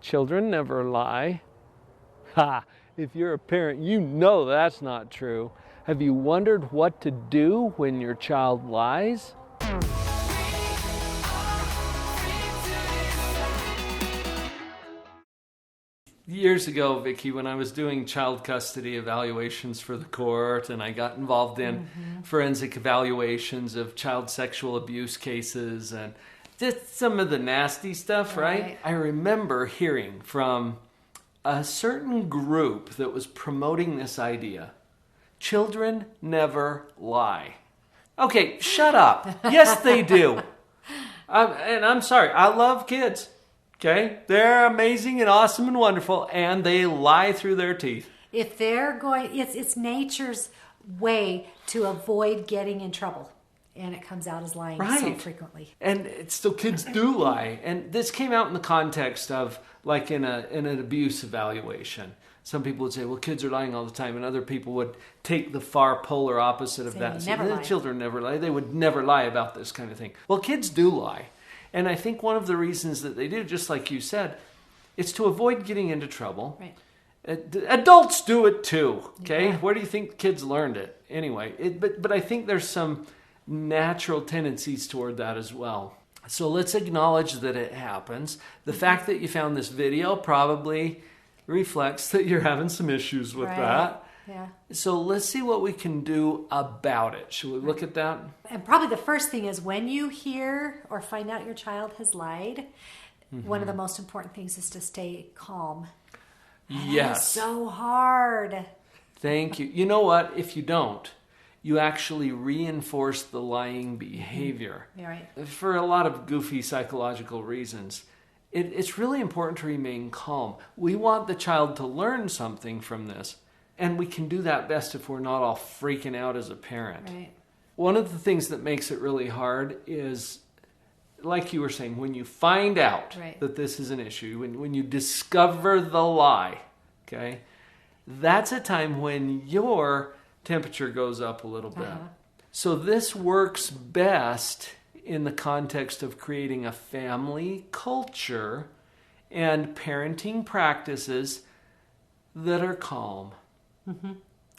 Children never lie. Ha! If you're a parent, you know that's not true. Have you wondered what to do when your child lies? Years ago, Vicki, when I was doing child custody evaluations for the court and I got involved in forensic evaluations of child sexual abuse cases and just some of the nasty stuff, right? I remember hearing from a certain group that was promoting this idea. Children never lie. Okay, shut up. Yes, they do. And I'm sorry, I love kids. Okay? They're amazing and awesome and wonderful, and they lie through their teeth. If they're going, it's nature's way to avoid getting in trouble. And it comes out as lying so frequently. And still kids do lie. And this came out in the context of like in an abuse evaluation. Some people would say, well, kids are lying all the time. And other people would take the far polar opposite of that. And say, the children never lie. They would never lie about this kind of thing. Well, kids do lie. And I think one of the reasons that they do, just like you said, it's to avoid getting into trouble. Right. Adults do it too. Okay? Yeah. Where do you think kids learned it? Anyway, but I think there's some natural tendencies toward that as well. So let's acknowledge that it happens. The fact that you found this video probably reflects that you're having some issues with that. Yeah. So let's see what we can do about it. Should we look at that? And probably the first thing is when you hear or find out your child has lied, one of the most important things is to stay calm. Yes. It's so hard. Thank you. You know what? If you don't, you actually reinforce the lying behavior. Yeah, right. For a lot of goofy psychological reasons. It's really important to remain calm. We want the child to learn something from this. And we can do that best if we're not all freaking out as a parent. Right. One of the things that makes it really hard is, like you were saying, when you find out that this is an issue, when you discover the lie, okay, that's a time when your temperature goes up a little bit. So this works best in the context of creating a family culture and parenting practices that are calm.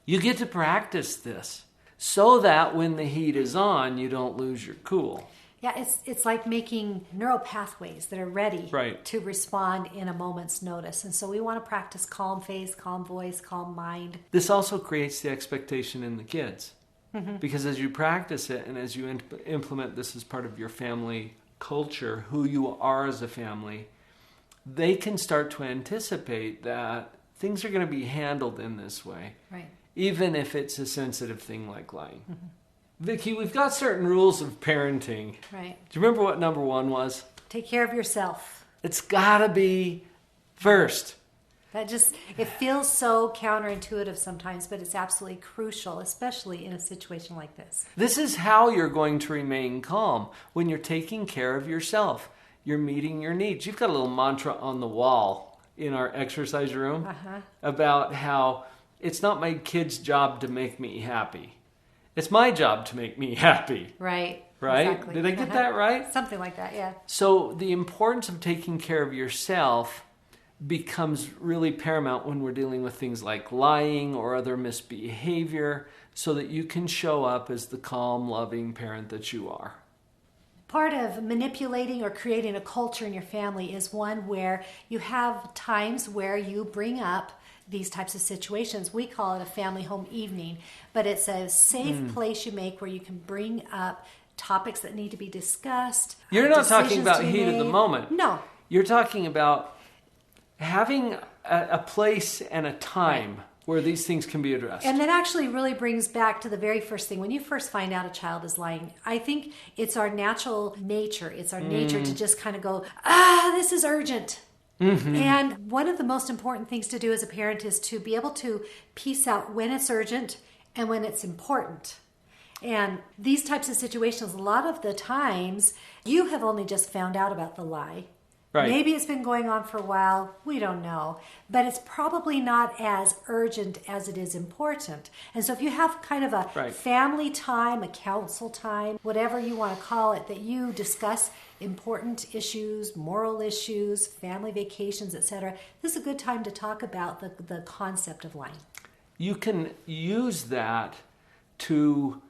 You get to practice this so that when the heat is on, you don't lose your cool. Yeah, it's like making neural pathways that are ready to respond in a moment's notice. And so we want to practice calm face, calm voice, calm mind. This also creates the expectation in the kids. Because as you practice it and as you implement this as part of your family culture, who you are as a family, they can start to anticipate that things are going to be handled in this way. Right. Even if it's a sensitive thing like lying. Vicki, we've got certain rules of parenting. Right. Do you remember what number 1 was? Take care of yourself. It's got to be first. It feels so counterintuitive sometimes, but it's absolutely crucial, especially in a situation like this. This is how you're going to remain calm when you're taking care of yourself. You're meeting your needs. You've got a little mantra on the wall in our exercise room about how it's not my kid's job to make me happy. It's my job to make me happy. Right. Right? Exactly. Did I get that right? Something like that, yeah. So the importance of taking care of yourself becomes really paramount when we're dealing with things like lying or other misbehavior so that you can show up as the calm, loving parent that you are. Part of manipulating or creating a culture in your family is one where you have times where you bring up these types of situations. We call it a family home evening, but it's a safe place you make where you can bring up topics that need to be discussed. You're not talking about heat of the moment. No. You're talking about having a place and a time where these things can be addressed. And that actually really brings back to the very first thing. When you first find out a child is lying, I think it's our natural nature. It's our nature to just kind of go, this is urgent. And one of the most important things to do as a parent is to be able to piece out when it's urgent and when it's important. And these types of situations, a lot of the times, you have only just found out about the lie. Right. Maybe it's been going on for a while. We don't know. But it's probably not as urgent as it is important. And so if you have kind of a Right. family time, a counsel time, whatever you want to call it, that you discuss important issues, moral issues, family vacations, etc., this is a good time to talk about the concept of lying. You can use that to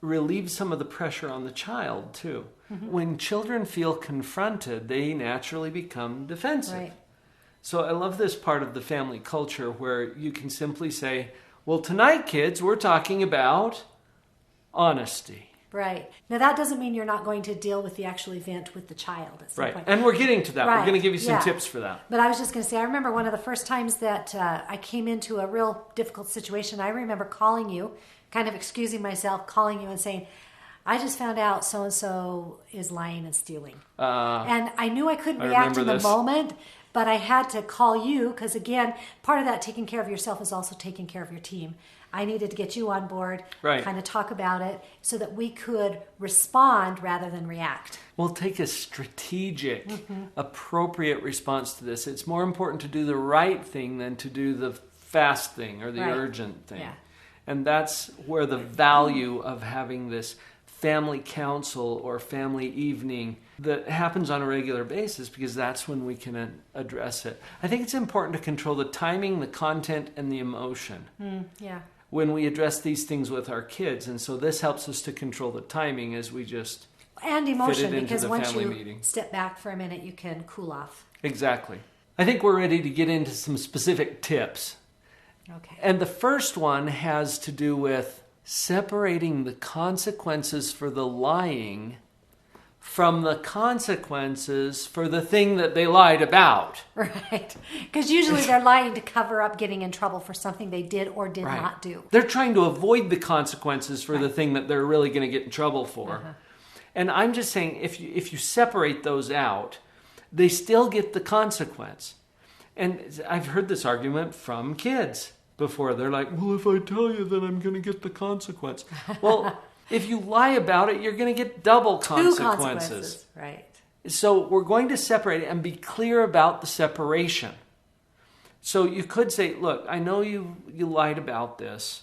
relieve some of the pressure on the child, too. Mm-hmm. When children feel confronted, they naturally become defensive. Right. So I love this part of the family culture where you can simply say, well, tonight, kids, we're talking about honesty. Right. Now, that doesn't mean you're not going to deal with the actual event with the child at some Right. point. And we're getting to that. Right. We're going to give you some Yeah. tips for that. But I was just going to say, I remember one of the first times that I came into a real difficult situation. I remember calling you, kind of excusing myself, calling you and saying, I just found out so-and-so is lying and stealing. And I knew I couldn't react in the moment, but I had to call you because, again, part of that taking care of yourself is also taking care of your team. I needed to get you on board, right. kind of talk about it so that we could respond rather than react. We'll take a strategic, appropriate response to this. It's more important to do the right thing than to do the fast thing or the urgent thing. Yeah. And that's where the value of having this family council or family evening that happens on a regular basis, because that's when we can address it. I think it's important to control the timing, the content, and the emotion. Yeah. When we address these things with our kids. And so this helps us to control the timing as we just and emotion, fit it into because the once family you meeting. Step back for a minute, you can cool off. Exactly. I think we're ready to get into some specific tips. Okay. And the first one has to do with separating the consequences for the lying from the consequences for the thing that they lied about. Right. Because usually they're lying to cover up getting in trouble for something they did or did not do. They're trying to avoid the consequences for the thing that they're really going to get in trouble for. And I'm just saying, if you separate those out, they still get the consequence. And I've heard this argument from kids before. They're like, well, if I tell you, then I'm going to get the consequence. Well, if you lie about it, you're going to get double consequences. Right. So we're going to separate it and be clear about the separation. So you could say, look, I know you lied about this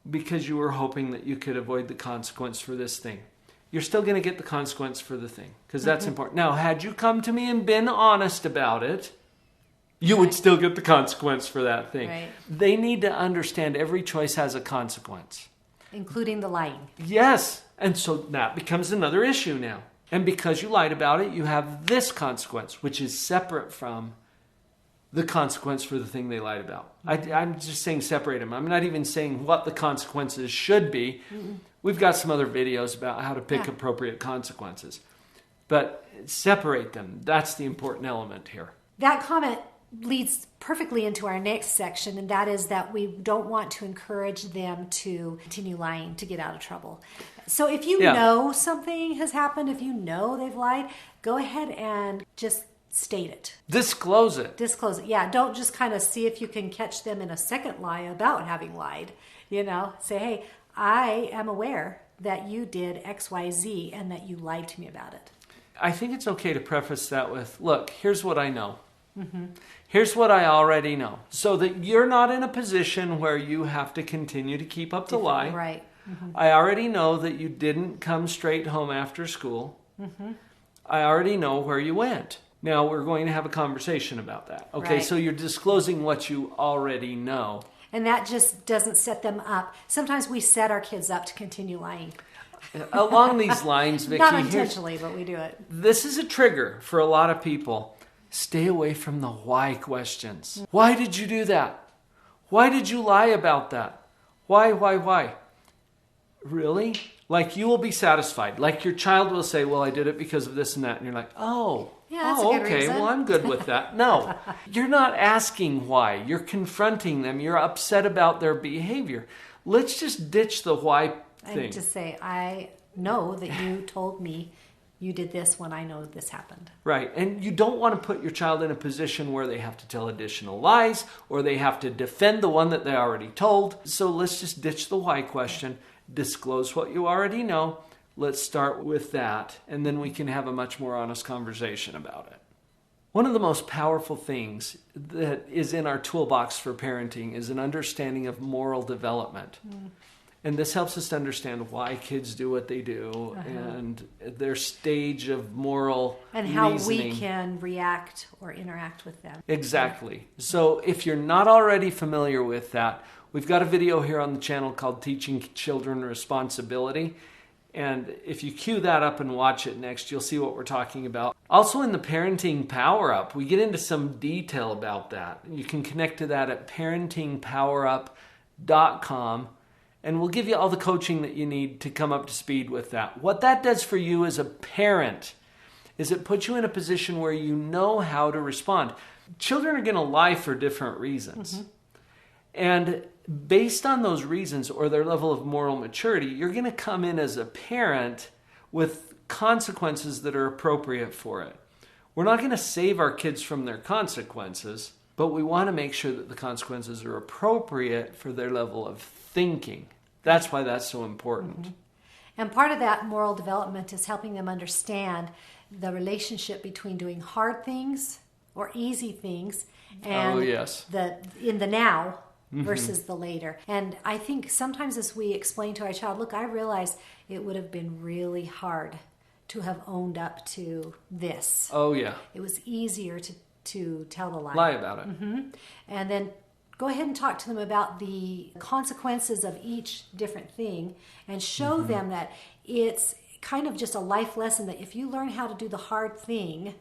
because you were hoping that you could avoid the consequence for this thing. You're still going to get the consequence for the thing, because that's important. Now, had you come to me and been honest about it, you would still get the consequence for that thing. Right. They need to understand every choice has a consequence. Including the lying. Yes. And so that becomes another issue now. And because you lied about it, you have this consequence, which is separate from the consequence for the thing they lied about. I'm just saying separate them. I'm not even saying what the consequences should be. We've got some other videos about how to pick appropriate consequences. But separate them. That's the important element here. That comment leads perfectly into our next section, and that is that we don't want to encourage them to continue lying to get out of trouble. So if you know something has happened, if you know they've lied, go ahead and just state it. Disclose it. Disclose it. Yeah, don't just kind of see if you can catch them in a second lie about having lied. You know, say, hey, I am aware that you did X, Y, Z and that you lied to me about it. I think it's okay to preface that with, look, here's what I know. Here's what I already know. So that you're not in a position where you have to continue to keep up the lie. Right. I already know that you didn't come straight home after school. I already know where you went. Now we're going to have a conversation about that. Okay, Right. so you're disclosing what you already know. And that just doesn't set them up. Sometimes we set our kids up to continue lying. Along these lines, Vicki, Not intentionally, but we do it. this is a trigger for a lot of people. Stay away from the why questions. Why did you do that? Why did you lie about that? Why? Really? Like you will be satisfied. Like your child will say, well, I did it because of this and that. And you're like, that's a good okay, reason. well, I'm good with that. No, you're not asking why. You're confronting them. You're upset about their behavior. Let's just ditch the why thing. And just say, I know that you told me you did this when I know this happened. Right. And you don't want to put your child in a position where they have to tell additional lies or they have to defend the one that they already told. So let's just ditch the why question. Disclose what you already know. Let's start with that. And then we can have a much more honest conversation about it. One of the most powerful things that is in our toolbox for parenting is an understanding of moral development. And this helps us to understand why kids do what they do and their stage of moral and how reasoning. we can react or interact with them. Exactly. So if you're not already familiar with that, we've got a video here on the channel called Teaching Children Responsibility. And if you cue that up and watch it next, you'll see what we're talking about. Also in the Parenting Power Up, we get into some detail about that. You can connect to that at parentingpowerup.com. And we'll give you all the coaching that you need to come up to speed with that. What that does for you as a parent is it puts you in a position where you know how to respond. Children are going to lie for different reasons. And based on those reasons or their level of moral maturity, you're going to come in as a parent with consequences that are appropriate for it. We're not going to save our kids from their consequences, but we want to make sure that the consequences are appropriate for their level of thinking. That's why that's so important. And part of that moral development is helping them understand the relationship between doing hard things or easy things and the in the now versus the later. And I think sometimes as we explain to our child, look, I realize it would have been really hard to have owned up to this. Oh, yeah. It was easier to tell the lie. Lie about it. And then go ahead and talk to them about the consequences of each different thing and show them that it's kind of just a life lesson that if you learn how to do the hard thing,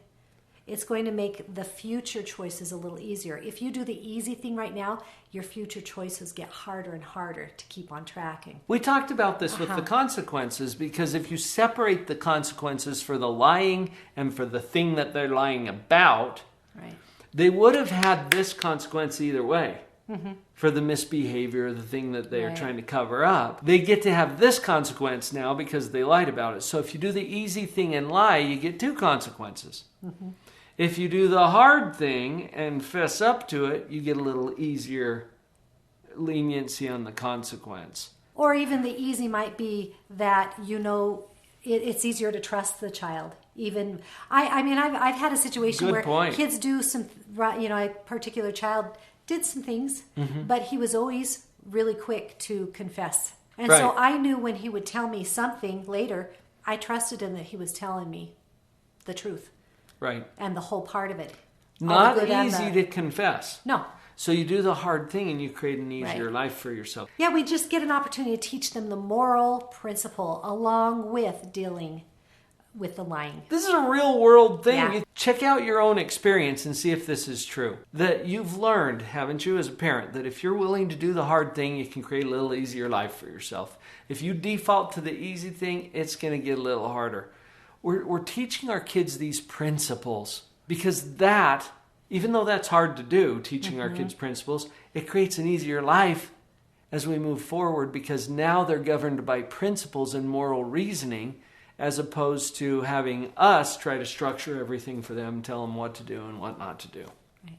it's going to make the future choices a little easier. If you do the easy thing right now, your future choices get harder and harder to keep on tracking. We talked about this with the consequences, because if you separate the consequences for the lying and for the thing that they're lying about, they would have had this consequence either way. For the misbehavior, the thing that they are trying to cover up. They get to have this consequence now because they lied about it. So if you do the easy thing and lie, you get two consequences. If you do the hard thing and fess up to it, you get a little easier leniency on the consequence. Or even the easy might be that, you know, it's easier to trust the child. Even I mean, I've had a situation where kids do some, you know, a particular child did some things, but he was always really quick to confess. And so I knew when he would tell me something later, I trusted him that he was telling me the truth. Right. And the whole part of it. Not easy to confess. No. So you do the hard thing and you create an easier life for yourself. Yeah, we just get an opportunity to teach them the moral principle along with dealing with the lying. This is a real world thing. Yeah. Check out your own experience and see if this is true. That you've learned, haven't you, as a parent, that if you're willing to do the hard thing, you can create a little easier life for yourself. If you default to the easy thing, it's going to get a little harder. We're teaching our kids these principles because that, even though that's hard to do, teaching our kids principles, it creates an easier life as we move forward because now they're governed by principles and moral reasoning, as opposed to having us try to structure everything for them, tell them what to do and what not to do. Right.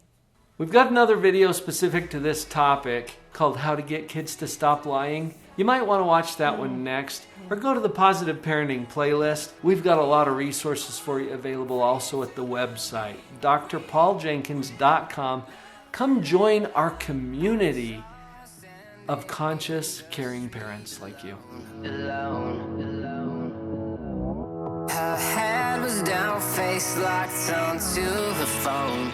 We've got another video specific to this topic called How to Get Kids to Stop Lying. You might want to watch that one next, or go to the Positive Parenting playlist. We've got a lot of resources for you available also at the website, drpauljenkins.com. Come join our community of conscious, caring parents like you. Her head was down, face locked onto the phone.